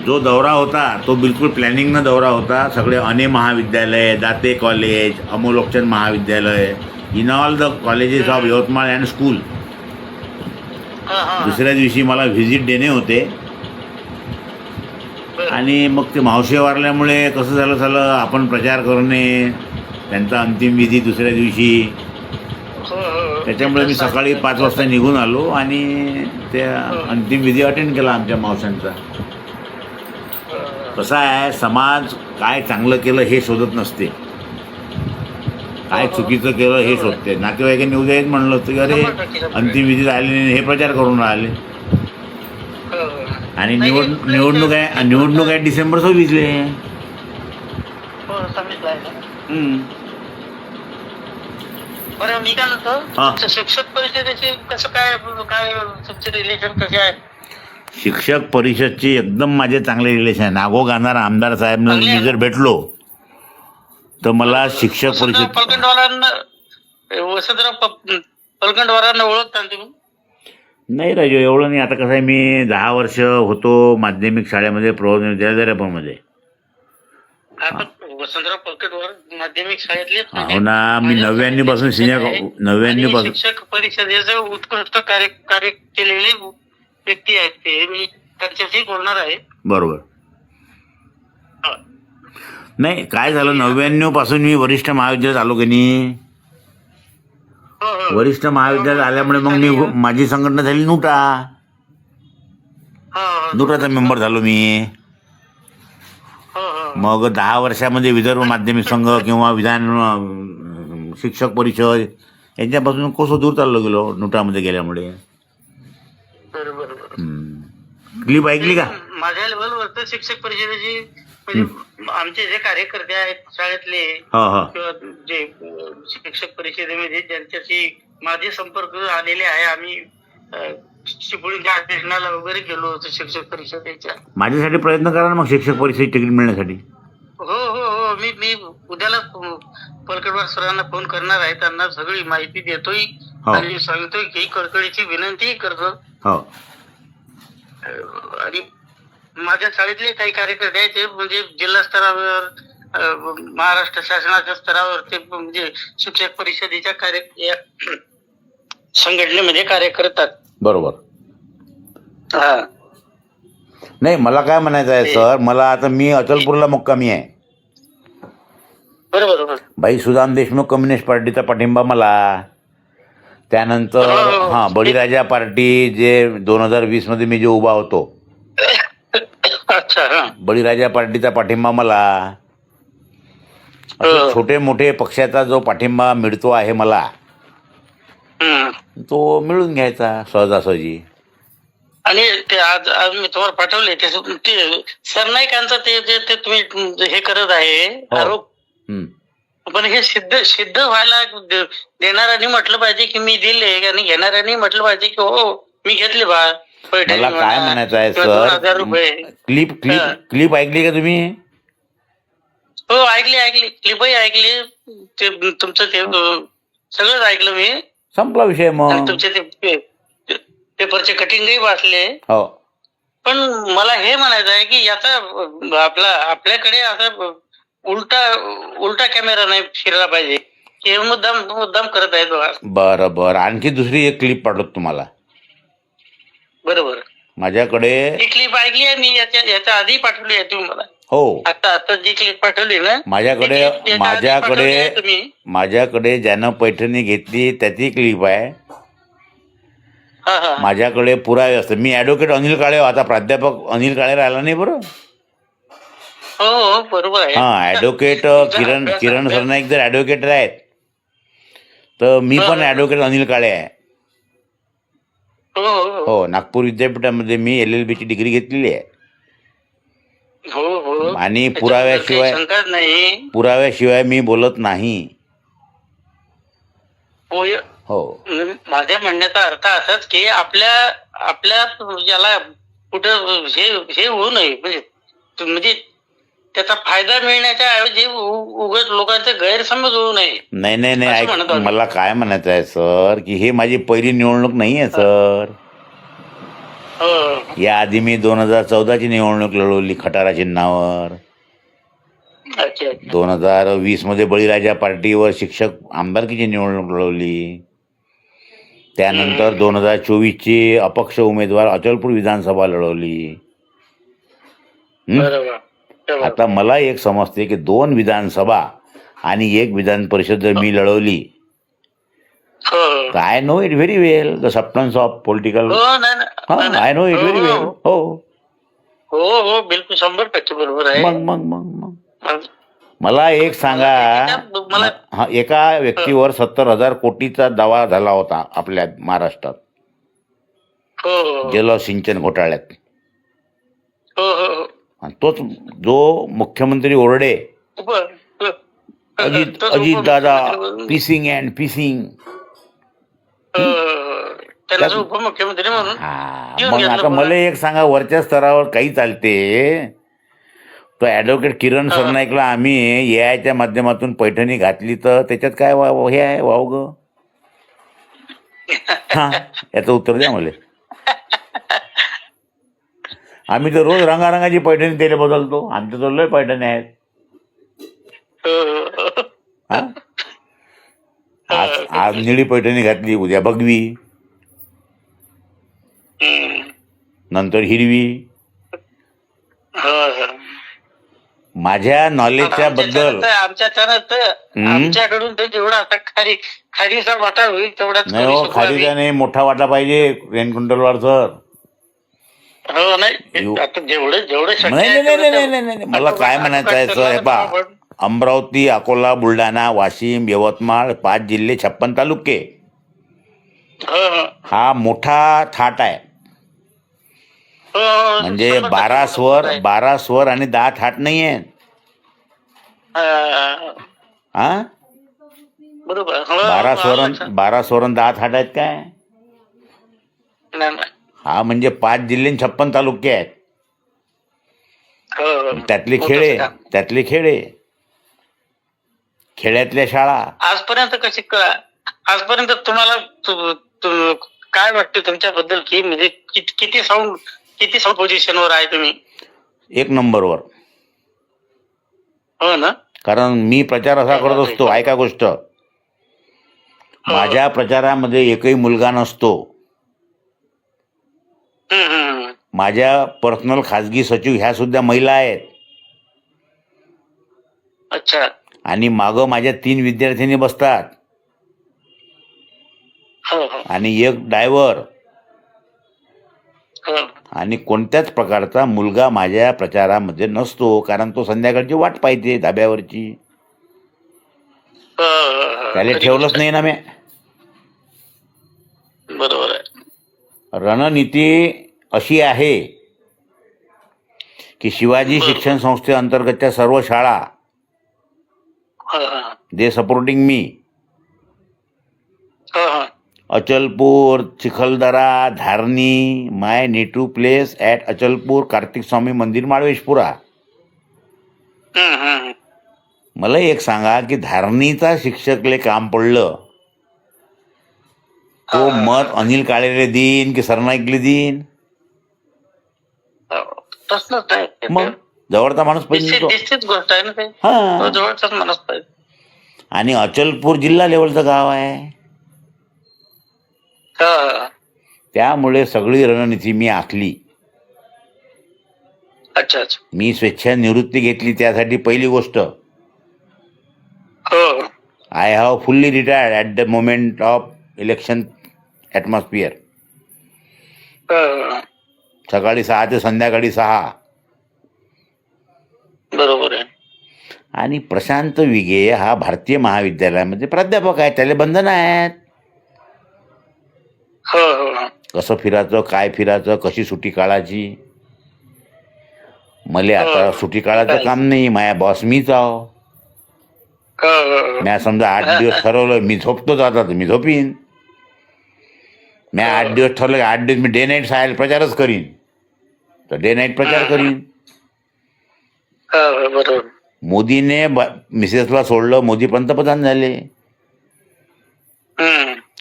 जो दौरा होता तो बिलकुल प्लॅनिंगनं दौरा होता. सगळे अने महाविद्यालय, दाते कॉलेज, अमोलोकचंद महाविद्यालय, in all the colleges of Yavatmal and school. दुसऱ्या दिवशी मला व्हिजिट देणे होते. आणि मग ते मावशी वारल्यामुळे कसं झालं आपण प्रचार करणे, त्यांचा अंतिम विधी दुसऱ्या दिवशी. त्याच्यामुळे मी सकाळी 5 वाजता निघून आलो आणि त्या अंतिम विधी अटेंड केला आमच्या मावशांचा. कसं आहे, समाज काय चांगलं केलं हे शोधत नसते, काय चुकीचं केलं हे शोधते. नातेवाईकांनी उद्या येत म्हणलं होतं की अरे अंतिम विधी राहिले नाही, हे प्रचार करून राहिले. आणि निवडणूक आहे डिसेंबर 26. बरं, मी काय म्हणतो, शिक्षक परिषदेची कसं काय काय तुमचे रिलेशन कसे आहे? शिक्षक परिषदची एकदम माझे चांगले रिलेशन आहे. नागो गाणार आमदार साहेब मी जर भेटलो तर मला शिक्षक परिषद वसंतराव पलकंडवारांना ओळखता तुम्ही? नाही राजू, एवढं नाही. आता कसं आहे, मी 10 वर्ष होतो माध्यमिक शाळेमध्ये, प्रौढ विद्यालयामध्ये. वसंतराव पलकंडवार माध्यमिक शाळेतले हो ना. मी 99 पासून सिनियर 99 पासून शिक्षक परिषदेचं उत्कृष्ट कार्य केलेले व्यक्ती आहेत ते. मी त्यांच्याशी बोलणार आहे. बरोबर. नाही, काय झालं, 99 पासून मी वरिष्ठ महाविद्यालयात आलो की नाही. वरिष्ठ महाविद्यालयात आल्यामुळे मग मी माझी संघटना झाली नुटाचा मेंबर झालो मी. मग 10 वर्षामध्ये विदर्भ माध्यमिक संघ किंवा विधान शिक्षक परिषद यांच्यापासून कसं दूर चाललो गेलो नुटामध्ये गेल्यामुळे. क्लिप ऐकली का? माझ्या लेवलवर शिक्षक परिषदेची म्हणजे आमचे जे कार्यकर्ते आहेत शाळेतले किंवा जे शिक्षक परिषदेमध्ये ज्यांच्याशी माझे संपर्क आलेले आहे, आम्ही चिपळूणच्या अधिवेशनाला वगैरे गेलो होतो शिक्षक परिषदेच्या. माझ्यासाठी प्रयत्न करा ना मग शिक्षक परिषदेची तिकीट मिळण्यासाठी. हो, मी उद्याला पलकटवार सरांना फोन करणार आहे. त्यांना सगळी माहिती देतोय आणि सांगतोय की कळकळीची विनंतीही करतो. आणि माझ्या शाळेतले काही कार्यकर्ते आहेत ते म्हणजे जिल्हा स्तरावर, महाराष्ट्र शासनाच्या स्तरावर ते म्हणजे शिक्षक परिषदेच्या संघटनेमध्ये कार्य करतात. बरोबर. नाही, मला काय म्हणायचं आहे सर, मला आता मी अचलपूरला मुक्कामी आहे. बरोबर. भाई सुदाम देशमुख कम्युनिस्ट पार्टीचा पाठिंबा मला. त्यानंतर बळीराजा पार्टी जे 2020 मध्ये मी जे उभा होतो, बळीराजा पार्टीचा पाठिंबा मला. छोटे मोठे पक्षाचा जो पाठिंबा मिळतो आहे मला, तो मिळून घ्यायचा सहजासहजी. आणि ते आज मी तुम्हाला पाठवले ते सरनाईकांचं ते तुम्ही हे करत आहे आरोप. पण हे सिद्ध व्हायला देणाऱ्यांनी म्हटलं पाहिजे की मी दिले, आणि घेणाऱ्यांनी म्हटलं पाहिजे की हो मी घेतले बा. मला काय म्हणायचं आहे सर, क्लिप ऐकली का तुम्ही? हो, ऐकली क्लिपही ऐकली. ते तुमचं ते सगळंच ऐकलं मी. संपला विषय. मग तुमचे ते पेपरचे कटिंगही वाचले. हो. पण मला हे म्हणायचं आहे की याचा आपल्याकडे आता उलटा कॅमेरा नाही फिरला पाहिजे की हे मुद्दाम करत आहेत. बरं. आणखी दुसरी एक क्लिप पाठवतो तुम्हाला. बरोबर. माझ्याकडे ही क्लिप ऐकली आहे मी, याच्या आधी पाठवली आहे तुम्ही मला. हो, आता जी क्लिप पाठवली ना, माझ्याकडे ज्यानं पैठणी घेतली त्याची क्लिप आहे. माझ्याकडे पुरावे असतात. मी ऍडव्होकेट अनिल काळे, आता प्राध्यापक अनिल काळे राहिला नाही. बरं. हो, बरोबर आहे. ऍडव्होकेट किरण सरनाईक जर ऍडव्होकेट आहेत तर मी पण ऍडव्होकेट अनिल काळे आहे. हो, नागपूर विद्यापीठामध्ये मी LLB ची डिग्री घेतलेली आहे. आणि पुराव्याशिवाय मी बोलत नाही. हो, माझ्या म्हणण्याचा अर्थ असाच की आपल्या याला कुठं हे होऊ नये, म्हणजे त्याचा फायदा मिळण्याच्या ऐवजी उगाच लोकांचे गैरसमज होऊ नये. नाही, मला काय म्हणायचं आहे सर की हे माझी पहिली निवडणूक नाही आहे सर. हो. याआधी मी 2014ची निवडणूक लढवली खटारा चिन्हावर. अच्छा अच्छा. 2020 मध्ये बळीराजा पार्टीवर शिक्षक आमदारकीची निवडणूक लढवली. त्यानंतर 2024ची अपक्ष उमेदवार अचलपूर विधानसभा लढवली. बरोबर. आता मला एक समजते की 2 विधानसभा आणि 1 विधान परिषद जर मी लढवली हो तर I know it very well the substance of political. हो. नाही नाही. आय नो इट व्हेरी वेल. हो हो हो बिलकुल 100% बरोबर आहे. मग मग मग मग मला एक सांगा, एका व्यक्तीवर 70,000 कोटीचा दावा झाला होता आपल्या महाराष्ट्रात हो जलसिंचन घोटाळ्यात. हो हो. आणि तोच जो मुख्यमंत्री ओरडे Ajit Dada fishing and fishing, त्यांना उपमुख्यमंत्री म्हणून. मग आता मला एक सांगा, वरच्या स्तरावर काही चालते. तो ॲडव्होकेट किरण सरनाईकला आम्ही एआयच्या माध्यमातून पैठणी घातली तर त्याच्यात काय हे आहे वाव ग? हा, याचं उत्तर द्या मला. आम्ही तर रोज रंगारंगाची पैठणी त्याला बदलतो. आमच्या तर लय पैठणी आहेत. आज निळी पैठणी घातली, उद्या भगवी, नंतर हिरवी. माझ्या नॉलेजच्या बद्दल आमच्याकडून जेवढा आता खारीचा वाटा होईल तेवढाच. नाही हो, खारीचा नाही, मोठा वाटा पाहिजे रेनकुंटलवार सर. हो नाही आता जेवढे नाही, मला काय म्हणायचं आहे सर, हे पहा, अमरावती, अकोला, बुलढाणा, वाशिम, यवतमाळ 5 जिल्हे 56 तालुके, हा मोठा थाट आहे. म्हणजे 12 स्वर आणि 10 थाट नाही आहे. हा, बरोबर. 12 स्वर आणि 10 थाट आहेत काय? हा म्हणजे 5 जिल्हे 56 तालुके आहेत. त्यातले खेडे, खेड्यातल्या शाळा. आजपर्यंत तुम्हाला काय वाटतं तुमच्याबद्दल, की म्हणजे किती साऊंड पोझिशनवर आहे तुम्ही? 1 नंबरवर. हो ना. कारण मी प्रचार असा करत असतो, ऐका गोष्ट, माझ्या प्रचारामध्ये एकही मुलगा नसतो. माझ्या पर्सनल खाजगी सचिव ह्या सुद्धा महिला आहेत. अच्छा. आणि मागं माझ्या 3 विद्यार्थिनी बसतात आणि 1 ड्रायव्हर. आणि कोणत्याच प्रकारचा मुलगा माझ्या प्रचारामध्ये नसतो, कारण तो संध्याकाळची वाट पाहिजे धाब्यावरची. त्याला ठेवलंच नाही ना मी. बरोबर आहे. रणनीती अशी आहे की शिवाजी शिक्षण संस्थेअंतर्गतच्या सर्व शाळा they supporting me. Achalpur, Chikhaldara, Dharni, my native place at Achalpur, Kartik Swami मंदिर, माळवेशपुरा. मला एक सांगा की धारणीचा शिक्षकले काम पडलं, तो मत अनिल काळेले देईन की सरनाईकले देईन? मग जवळचा माणूस पाहिजे. गोष्ट आहे ना ते. जवळचाच माणूस पाहिजे. आणि अचलपूर जिल्हा लेवलचं गाव आहे. त्यामुळे सगळी रणनीती मी आखली. अच्छा अच्छा. मी स्वेच्छा निवृत्ती घेतली त्यासाठी. पहिली गोष्ट, I have fully retired at the moment of election atmosphere. सकाळी 6 ते संध्याकाळी 6. बरोबर आहे. आणि प्रशांत विगे हा भारतीय महाविद्यालयामध्ये प्राध्यापक आहे, त्याला बंधन आहेत. कसं फिरायचं, काय फिरायचं, कशी सुट्टी काढायची. मला आता सुट्टी काढायचं काम नाही, माझ्या बॉस मीच आहो. मी समजा 8 दिवस ठरवलं, मी झोपतोच, आता मी झोपीन. मी 8 दिवस ठरवलं, 8 दिवस मी डे नाईट साहेब प्रचारच करीन, तर डे नाईट प्रचार करीन. मोदीने मिसेसला सोडलं, मोदी पंतप्रधान झाले.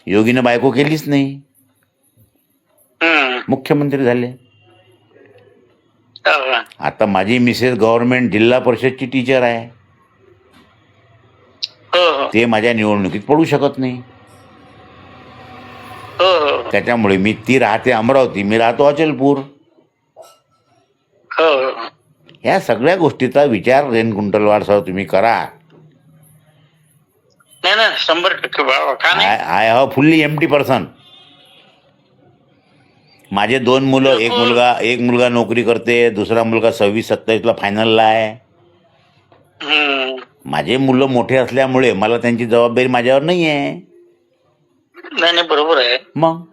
योगीनं बायको केलीच नाही. मुख्यमंत्री झाले. हो, आता माझी मिसेस गव्हर्नमेंट जिल्हा परिषदची टीचर आहे. हो, ते माझ्या निवडणुकीत पडू शकत नाही. हो, त्याच्यामुळे ती राहते अमरावती, मी राहतो अचलपूर. हो. ह्या सगळ्या गोष्टीचा विचार रेणकुंटलवार सर तुम्ही करा. नाही ना, 100% बाबा, का नाही. I have fully empty person. माझे 2 मुलं, एक मुलगा नोकरी करते, दुसरा मुलगा 26-27ला फायनलला आहे. माझे मुलं मोठे असल्यामुळे मला त्यांची जबाबदारी माझ्यावर नाही आहे. नाही, बरोबर आहे. मग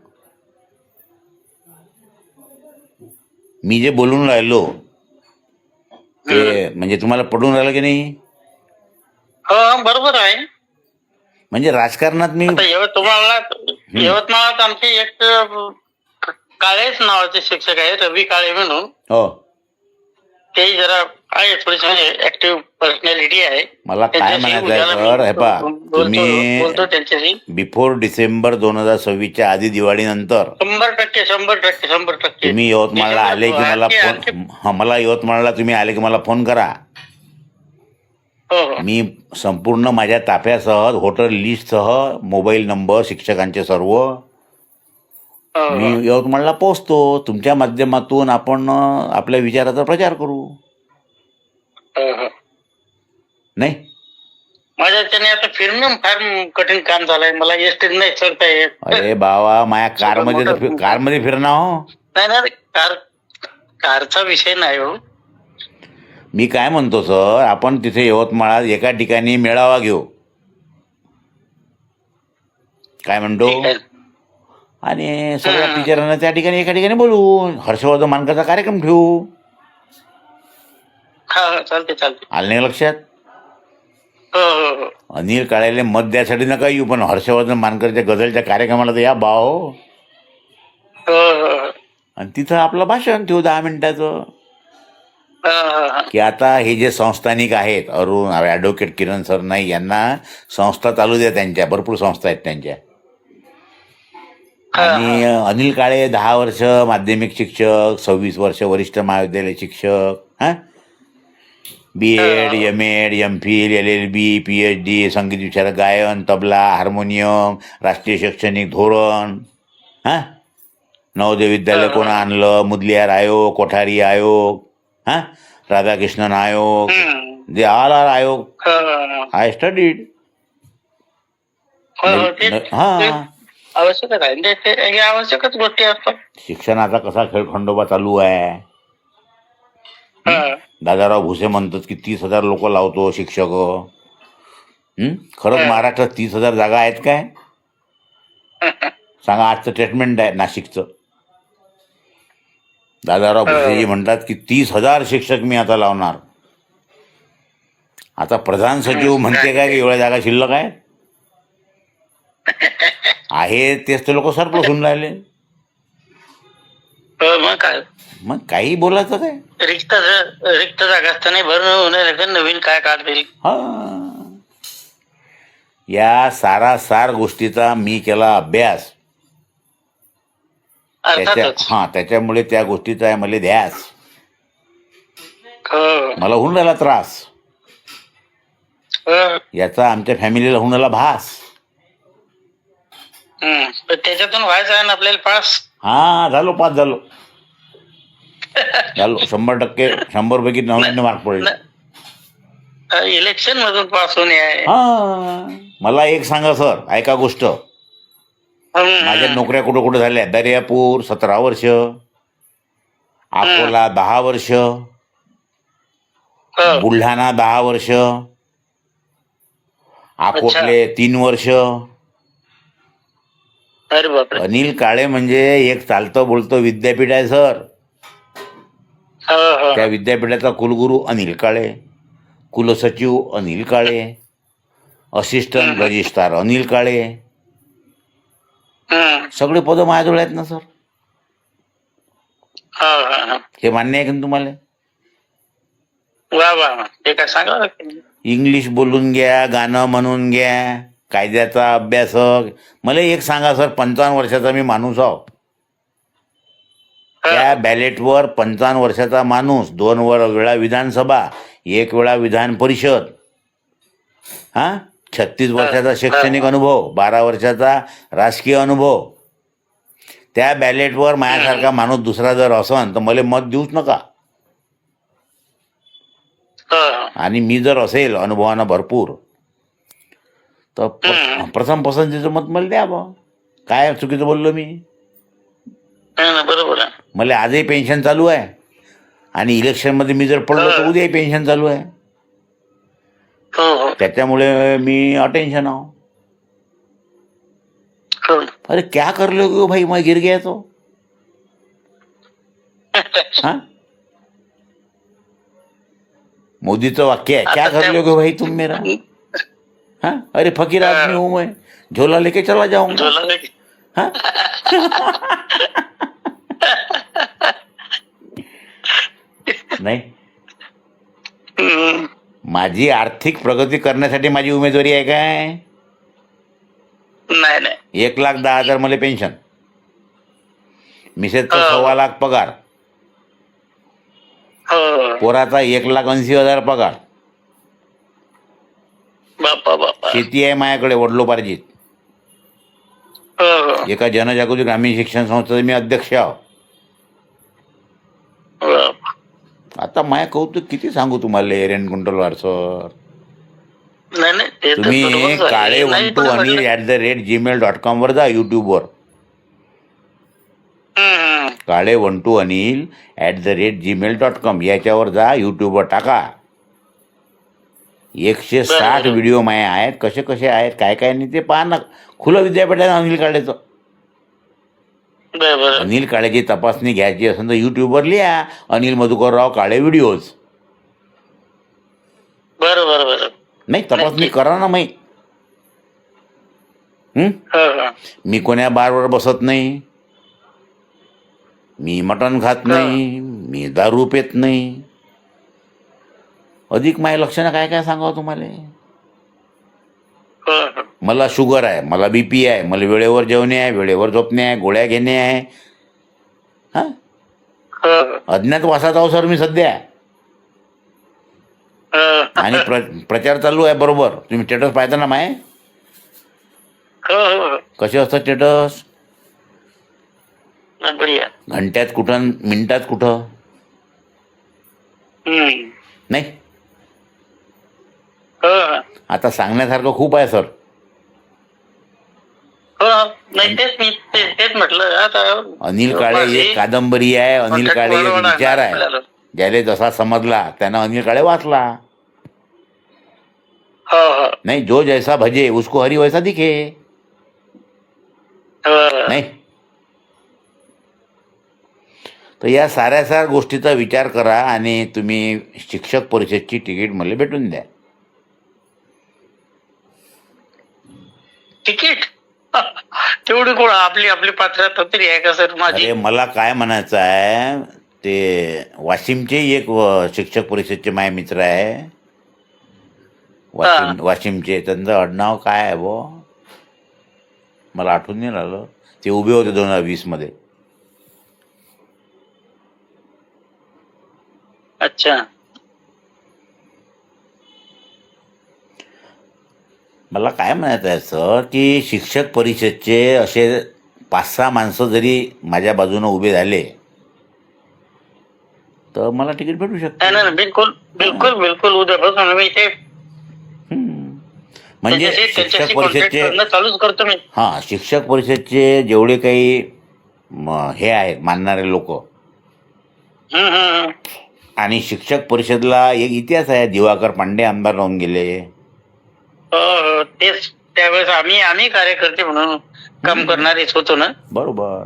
मी जे बोलून राहिलो ते म्हणजे तुम्हाला पडून राहिलं की नाही? हो, बरोबर आहे. म्हणजे राजकारणात मी आता यवतमाळात आमचे एक काळेच नावाचे शिक्षक आहेत, रवी काळे म्हणून. हो, ते जरा आहे थोडीशी, म्हणजे ऍक्टिव्ह पर्सनॅलिटी आहे. मला काय म्हणायचं आहे सर, हे पहा, तुम्ही बोलतो त्यांच्याशी. बिफोर डिसेंबर 2026च्या आधी दिवाळीनंतर 100% तुम्ही यवतमाळला आले की मला मला यवतमाळला तुम्ही आले की मला फोन करा. हो, मी संपूर्ण माझ्या ताफ्यासह, व्होटर लिस्टसह, मोबाईल नंबर, शिक्षकांचे सर्व मी यवतमाळला पोहोचतो. तुमच्या माध्यमातून आपण आपल्या विचाराचा प्रचार करू. नाही, माझ्या त्याने आता फिरणं फार कठीण काम झालंय. मला एसटीत नाही चढता येत. अरे बाबा, माझ्या कारमध्ये फिरणं हो. नाही, कारचा विषय नाही हो. मी काय म्हणतो सर, आपण तिथे यवतमाळात एका ठिकाणी मेळावा घेऊ, काय म्हणतो, आणि सगळ्या टीचरांना त्या ठिकाणी एका ठिकाणी बोलू, हर्षवर्धन मानकरचा कार्यक्रम ठेवू. चालते. आलं नाही लक्षात? हो. अनिल काळेले मत द्यासाठी नका येऊ, पण हर्षवर्धन मानकरच्या गझलच्या कार्यक्रमाला तर या भाव. आणि तिथं आपलं भाषण ठेवू 10 मिनिटाचं, की आता हे जे संस्थानिक आहेत, ॲडव्होकेट किरण सर नाही, यांना संस्था चालू द्या, त्यांच्या भरपूर संस्था आहेत त्यांच्या. आणि अनिल काळे 10 वर्ष माध्यमिक शिक्षक, 26 वर्ष वरिष्ठ महाविद्यालय शिक्षक, BEd, MAd, MPhil, LLB, PhD, संगीत विशारद, गायन, तबला, हार्मोनियम, राष्ट्रीय शैक्षणिक धोरण, नवोदय विद्यालय कोण आणलं, मुदलियार आयोग, कोठारी आयोग, राधाकृष्णन आयोग, जे ऑल आर आयोग आय स्टडीड. आवश्यकच आहे, आवश्यकच गोष्टी असतात. शिक्षणाचा कसा खेळखंडोबा चालू आहे. दादाराव भुसे म्हणतात की 30,000 लोक लावतो शिक्षक. खरंच महाराष्ट्रात 30,000 जागा आहेत काय? सांगा. आजचं ट्रीटमेंट आहे नाशिकचं. दादाराव भुसेजी म्हणतात की 30,000 शिक्षक मी आता लावणार. आता प्रधान सचिव म्हणते काय की एवढ्या जागा शिल्लक आहे तेच ते लोक सरप्लस होऊन राहिले. मग काही बोलायचं काय? रिक्त जागा असताना भरणं होणार, नवीन काय काढतील. या सारासार गोष्टीचा मी केला अभ्यास. त्याच्यामुळे त्या गोष्टीचा आहे मला ध्यास. मला होऊन राहिला त्रास, याचा आमच्या फॅमिलीला होऊन राहिला भास. त्याच्यातून व्हायचं आहे ना आपल्याला पास. पास झालो 100%, 100 पैकी 99 मार्क पडले. इलेक्शन मधून पास होणे आहे. मला एक सांगा सर, ऐका गोष्ट. माझ्या नोकऱ्या कुठं कुठं झाल्या. दर्यापूर 17 वर्ष, अकोला 10 वर्ष, बुलढाणा 10 वर्ष, अकोटले 3 वर्ष. अनिल काळे म्हणजे एक चालतं बोलतं विद्यापीठ आहे सर. त्या विद्यापीठाचा कुलगुरू अनिल काळे, कुलसचिव अनिल काळे, असिस्टंट रजिस्ट्रार अनिल काळे. सगळे पद माझ्याजवळ आहेत ना सर. हे मान्य आहे का तुम्हाला? इंग्लिश बोलून घ्या, गाणं म्हणून घ्या, कायद्याचा अभ्यासक. मला एक सांगा सर, 55 वर्षाचा मी माणूस आहो. त्या बॅलेटवर 55 वर्षाचा माणूस, 2 वेळा विधानसभा, 1 वेळा विधान परिषद, 36 वर्षाचा शैक्षणिक अनुभव, 12 वर्षाचा राजकीय अनुभव, त्या बॅलेटवर माझ्यासारखा माणूस दुसरा जर असन तर मला मत देऊच नका. आणि मी जर असेल अनुभवानं भरपूर तर प्रथम पसंतीचं मत मला द्या बा. काय चुकीचं बोललो मी? बरोबर आहे. मला आजही पेन्शन चालू आहे आणि इलेक्शनमध्ये मी जर पडलो तर उद्याही पेन्शन चालू आहे. त्याच्यामुळे मी अटेन्शन आहो. अरे क्या कर लोगे हो भाई, मैं गिर गया तो. हाँ, मोदीचं वाक्य आहे, क्या कर लोगे भाई तुम मेरा. हाँ, अरे फकीर आदमी हूं मैं, झोला लेके चला जाऊंगा. हाँ? नाही, माझी आर्थिक प्रगती करण्यासाठी माझी उमेदवारी आहे काय? नाही. 1,10,000 मला पेन्शन, मिसेसचा 1,25,00,000 पगार, पोराचा 1,80,000 पगार, शेती आहे माझ्याकडे वडलोपार्जित, एका जनजागृती ग्रामीण शिक्षण संस्थेचे मी अध्यक्ष आहो. आता माया कौतुक किती सांगू तुम्हाला रेणकुंटलवार सर. तुम्ही काळे12anil@gmail.com वर जा. युट्यूबवर काळे12anil@gmail.com याच्यावर जा. युट्यूबवर टाका. 160 व्हिडिओ माया आहेत. कसे कसे आहेत, काय काय नाही ते पहा ना. खुलं विद्यापीठ आहे अनिल काळेचं. अनिल काळेची तपासणी घ्यायची असेल तर युट्यूबवर लिहा अनिल मधुकरराव काळे व्हिडिओज. बरोबर. नाही, तपासणी करा ना. मी कोण्या बारवर बसत नाही, मी मटण खात नाही, मी दारू पेत नाही. अधिक माझ्या लक्षणं काय काय सांगावं तुम्हाला. मला शुगर आहे, मला बीपी आहे, मला वेळेवर जेवणे आहे, वेळेवर झोपणे आहे, गोळ्या घेणे आहे. अज्ञात वासात आहो सर मी सध्या. आणि प्रचार चालू आहे बरोबर. तुम्ही स्टेटस पाहता ना माय, कसे असतात स्टेटस. घंट्यात कुठं, मिनिटात कुठं. नाही, आता सांगण्यासारखं खूप आहे सर. तेच म्हटलं. आता अनिल काळे एक कादंबरी आहे, अनिल काळे एक विचार आहे. ज्याला जसा समजला त्यानं अनिल काळे वाचला. नाही, जो जैसा भजे उसको हरी वैसा दिखे. नाही, तर या साऱ्या गोष्टीचा विचार करा आणि तुम्ही शिक्षक परिषदची तिकीट मला भेटून द्या. तिकीट तेवढी कोण आपली पात्रता तरी आहे का सर माझी. अरे मला काय म्हणायचं आहे, ते वाशिमचे एक शिक्षक परिषदचे माझे मित्र आहे वाशिमचे. त्यांचं आडनाव काय आहे बो, मला आठवून नाही राहिलं. ते उभे होते 2020 मध्ये. अच्छा. मला काय म्हणायचं आहे सर की शिक्षक परिषदचे असे 5-6 माणसं जरी माझ्या बाजूने उभे झाले तर मला तिकीट भेटू शकतं. बिलकुल उद्यापासून मी ते म्हणजे शिक्षक परिषदचे चालूच करतो मी. शिक्षक परिषदचे जेवढे काही हे आहेत मानणारे लोक, आणि शिक्षक परिषदला एक इतिहास आहे. दिवाकर पांडे आमदार राहून गेले. तेच त्यावेळेस आम्ही कार्यकर्ते म्हणून काम करणारेच होतो ना. बरोबर.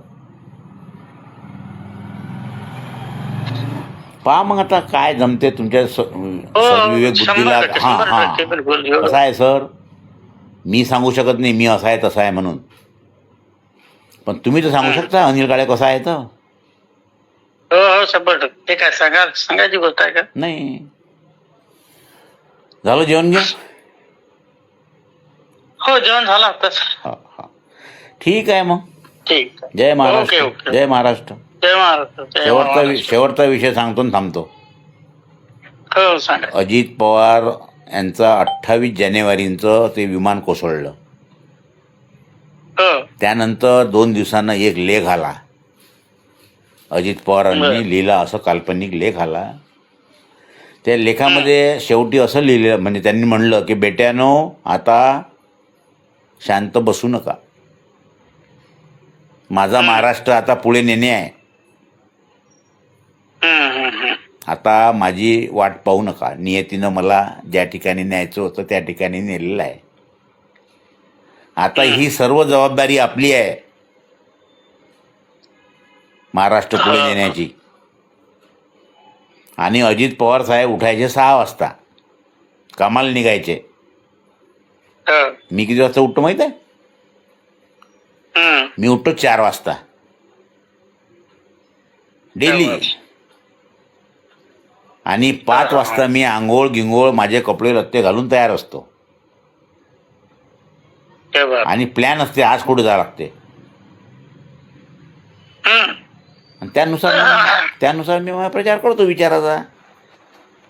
पहा मग आता काय जमते तुमच्या विवेक बुद्धीला. कसं आहे सर, मी सांगू शकत नाही मी असा आहे तसा आहे म्हणून, पण तुम्ही तर सांगू शकता अनिल काळे कसा आहे तर. हो 100%. ते काय सांगायची गोष्ट आहे का. नाही, झालं जेवण घ्या. हो, जेवण झालं आताच. ठीक आहे मग. ठीक. जय महाराष्ट्र. जय महाराष्ट्र. जय महाराष्ट्र. जय महाराष्ट्र. शेवटचा विषय सांगतो आणि थांबतो. हो सांगा. अजित पवार यांचा 28 जानेवारीचं ते विमान कोसळलं. हो त्यानंतर 2 दिवसांना एक लेख आला, अजित पवारांनी लिहिला, असं काल्पनिक लेख आला. त्या लेखामध्ये शेवटी असं लिहिलं, म्हणजे त्यांनी म्हणलं की बेट्यानो आता शांत बसू नका, माझा महाराष्ट्र आता पुढे नेणे आहे, आता माझी वाट पाहू नका, नियतीनं मला ज्या ठिकाणी न्यायचं होतं त्या ठिकाणी नेलेलं आहे, आता ही सर्व जबाबदारी आपली आहे महाराष्ट्र पुढे नेण्याची. आणि अजित पवार साहेब उठायचे 6 वाजता, कामाला निघायचे. मी किती वाजता उठतो माहित आहे? मी उठतो 4 वाजता डेली. आणि 5 वाजता मी आंघोळ गिंगोळ माझे कपडे लत्ते घालून तयार असतो. आणि प्लॅन असते आज कुठे जावं लागते, आणि त्यानुसार मी माझा प्रचार करतो विचाराचा.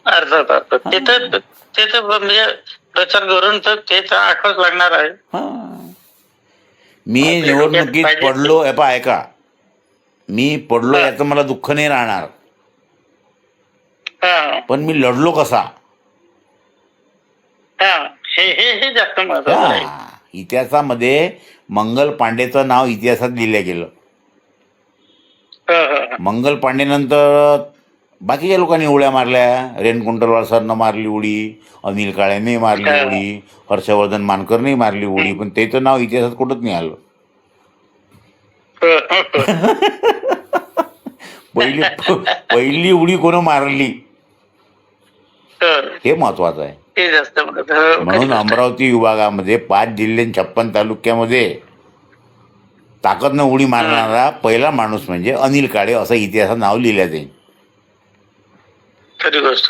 अर्थात ते म्हणजे प्रचार करून तर ते तर आठवच लागणार आहे. मी निवडणुकीत पडलो, ऐका, मी पडलो याचं मला दुःख नाही राहणार, पण मी लढलो कसा हे जास्त महत्त्वाचं आहे. इतिहासामध्ये मंगल पांडेचं नाव इतिहासात लिहिलं गेलं. मंगल पांडेनंतर बाकीच्या लोकांनी उड्या मारल्या. रेणकुंटलवार सरनं मारली उडी, अनिल काळेने मारली उडी, हर्षवर्धन मानकरने मारली उडी, पण त्याचं नाव इतिहासात कुठंच नाही आलं. पहिली उडी कोण मारली हे महत्वाचं आहे. म्हणून अमरावती विभागामध्ये 5 जिल्हे 56 तालुक्यामध्ये ताकदनं उडी मारणारा पहिला माणूस म्हणजे अनिल काळे, असं इतिहासात नाव लिहिलं जाईल.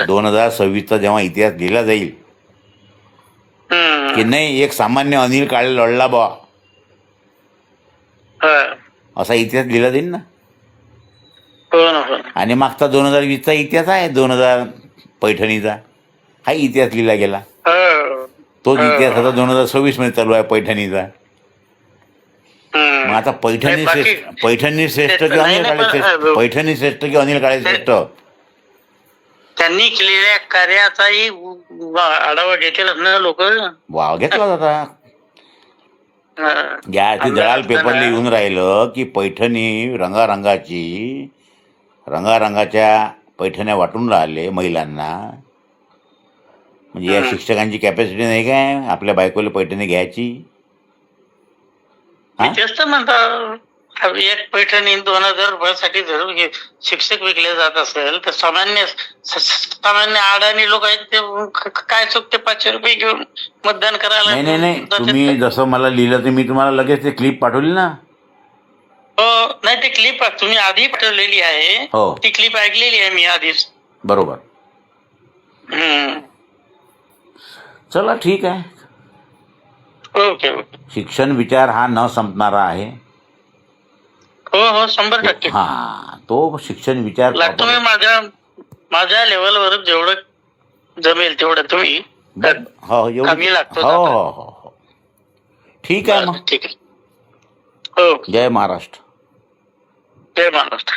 2026चा जेव्हा इतिहास लिहिला जाईल की नाही एक सामान्य अनिल काळे लढला बा, असा इतिहास लिहिला जाईल ना. आणि मागचा 2020चा इतिहास आहे, 2000 पैठणीचा, हा इतिहास लिहिला गेला. तोच इतिहास आता 2026 मध्ये चालू आहे पैठणीचा. मग आता पैठणी श्रेष्ठ की अनिल काळे श्रेष्ठ? पैठणी श्रेष्ठ की अनिल काळे श्रेष्ठ? त्यांनी केलेल्या कार्याचाही आढावा घेतील ना लोक. वाव घेतला जाता. या जळाल पेपरला येऊन राहिलं की पैठणी रंगारंगाच्या पैठण्या वाटून राहिले महिलांना. म्हणजे या शिक्षकांची कॅपॅसिटी नाही काय आपल्या बायकोला पैठणी घ्यायची? तेच तर म्हणतात, एक पैठणी 2000 रुपयासाठी जर शिक्षक विकले जात असेल तर सामान्य अडाणी लोक आहेत ते काय चुकते 500 रुपये घेऊन मतदान करायला. नाही, तुम्ही जसं मला लिहिलं ते मी तुम्हाला लगेच ते क्लिप पाठवली ना. हो, नाही ते क्लिप तुम्ही आधी पाठवलेली आहे. ती क्लिप ऐकलेली आहे मी आधीच. बरोबर. चला ठीक आहे. ओके. शिक्षण विचार हा न संपणारा आहे. हो 100%. तो शिक्षण विचार तुम्ही माझ्या लेवलवर जेवढं जमेल तेवढं तुम्ही. कमी लागतो. हो ठीक आहे मग. ठीक आहे. हो. जय महाराष्ट्र. जय महाराष्ट्र.